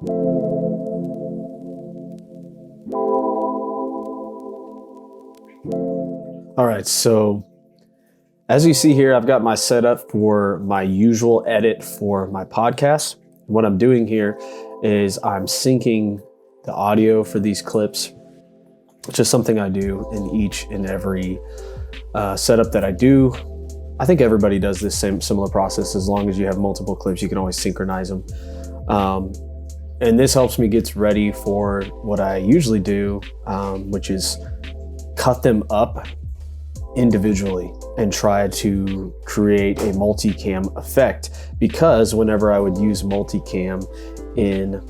All right, so as you see here, I've got my setup for my usual edit for my podcast. What I'm doing here is I'm syncing the audio for these clips, which is something I do in each and every setup that I do. I think everybody does this similar process. As long as you have multiple clips, you can always synchronize them. And this helps me get ready for what I usually do, which is cut them up individually and try to create a multicam effect, because whenever I would use multicam in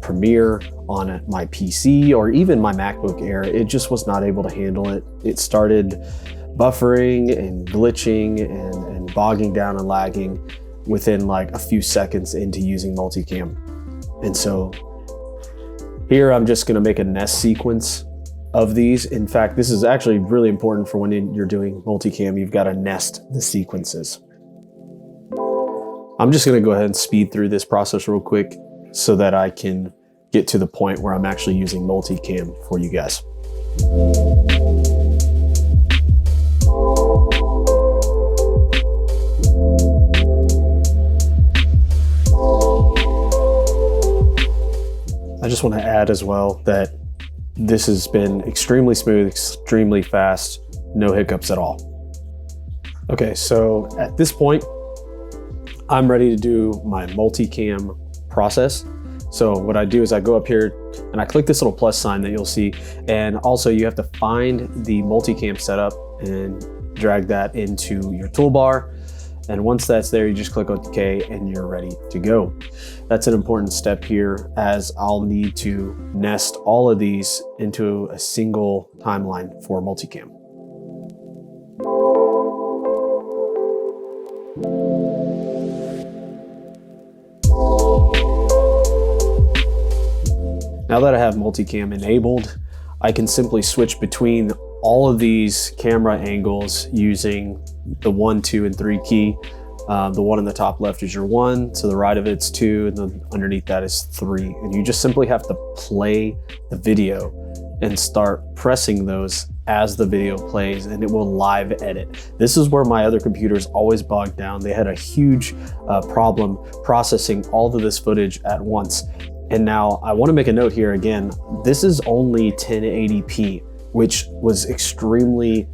Premiere on my PC or even my MacBook Air, it just was not able to handle it. It started buffering and glitching and bogging down and lagging within like a few seconds into using multicam. And so here I'm just gonna make a nest sequence of these. In fact, this is actually really important for when you're doing multicam. You've got to nest the sequences. I'm just going to go ahead and speed through this process real quick so that I can get to the point where I'm actually using multicam for you guys. I just want to add as well that this has been extremely smooth, extremely fast, no hiccups at all. Okay, so at this point, I'm ready to do my multicam process. So what I do is I go up here and I click this little plus sign that you'll see. And also you have to find the multicam setup and drag that into your toolbar. And once that's there, you just click OK and you're ready to go. That's an important step here, as I'll need to nest all of these into a single timeline for multicam. Now that I have multicam enabled, I can simply switch between all of these camera angles using the 1, 2, and 3 key. The one in the top left is your 1, to the right of it's 2, and then underneath that is 3. And you just simply have to play the video and start pressing those as the video plays, and it will live edit. This is where my other computers always bogged down. They had a huge problem processing all of this footage at once. And now I want to make a note here again, this is only 1080p, which was extremely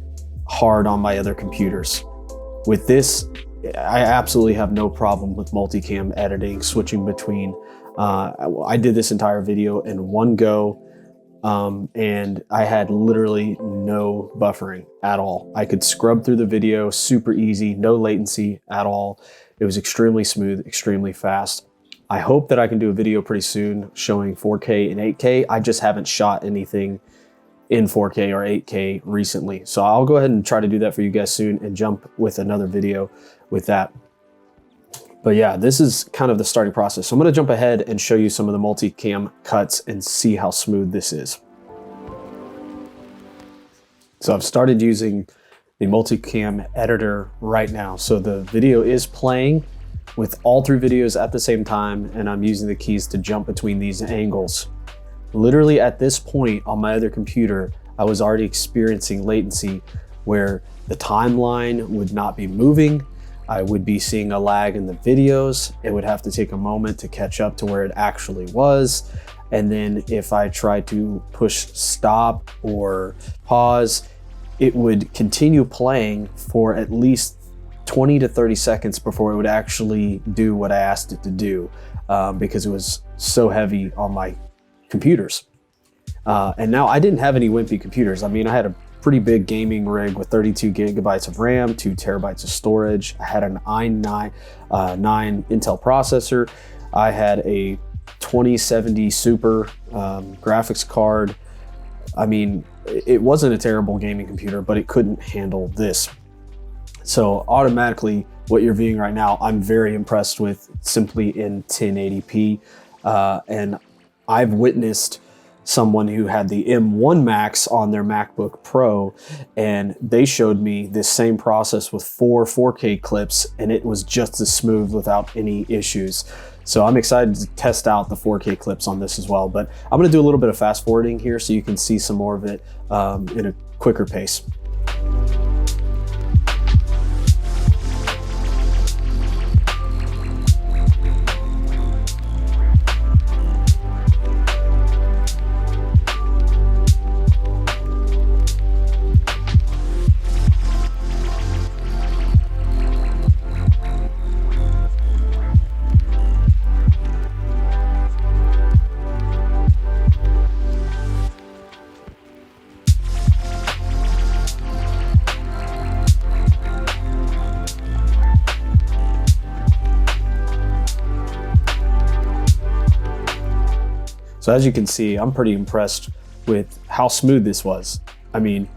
hard on my other computers. With this, I absolutely have no problem with multicam editing, switching between. I did this entire video in one go, and I had literally no buffering at all. I could scrub through the video super easy, no latency at all. It was extremely smooth, extremely fast. I hope that I can do a video pretty soon showing 4K and 8K. I just haven't shot anything in 4K or 8K recently. So I'll go ahead and try to do that for you guys soon and jump with another video with that. But yeah, this is kind of the starting process. So I'm gonna jump ahead and show you some of the multicam cuts and see how smooth this is. So I've started using the multicam editor right now. So the video is playing with all 3 videos at the same time, and I'm using the keys to jump between these angles. Literally at this point on my other computer, I was already experiencing latency where the timeline would not be moving. I would be seeing a lag in the videos. It would have to take a moment to catch up to where it actually was. And then if I tried to push stop or pause, it would continue playing for at least 20 to 30 seconds before it would actually do what I asked it to do, because it was so heavy on my computers. And now I didn't have any wimpy computers. I mean, I had a pretty big gaming rig with 32 gigabytes of RAM, 2 terabytes of storage. I had an i9 Intel processor. I had a 2070 Super graphics card. I mean, it wasn't a terrible gaming computer, but it couldn't handle this. So automatically, what you're viewing right now, I'm very impressed with simply in 1080p. And I've witnessed someone who had the M1 Max on their MacBook Pro, and they showed me this same process with 4K clips, and it was just as smooth without any issues. So I'm excited to test out the 4K clips on this as well, but I'm gonna do a little bit of fast forwarding here so you can see some more of it in a quicker pace. So as you can see, I'm pretty impressed with how smooth this was. I mean,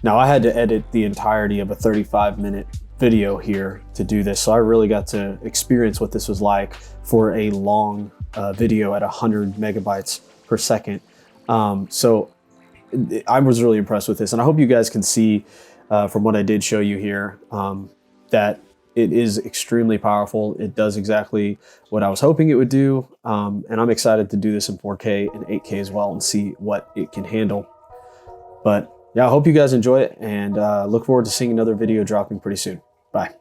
now I had to edit the entirety of a 35-minute video here to do this, so I really got to experience what this was like for a long video at 100 megabytes per second. So I was really impressed with this, and I hope you guys can see from what I did show you here that it is extremely powerful. It does exactly what I was hoping it would do. And I'm excited to do this in 4K and 8K as well and see what it can handle. But yeah, I hope you guys enjoy it, and look forward to seeing another video dropping pretty soon. Bye.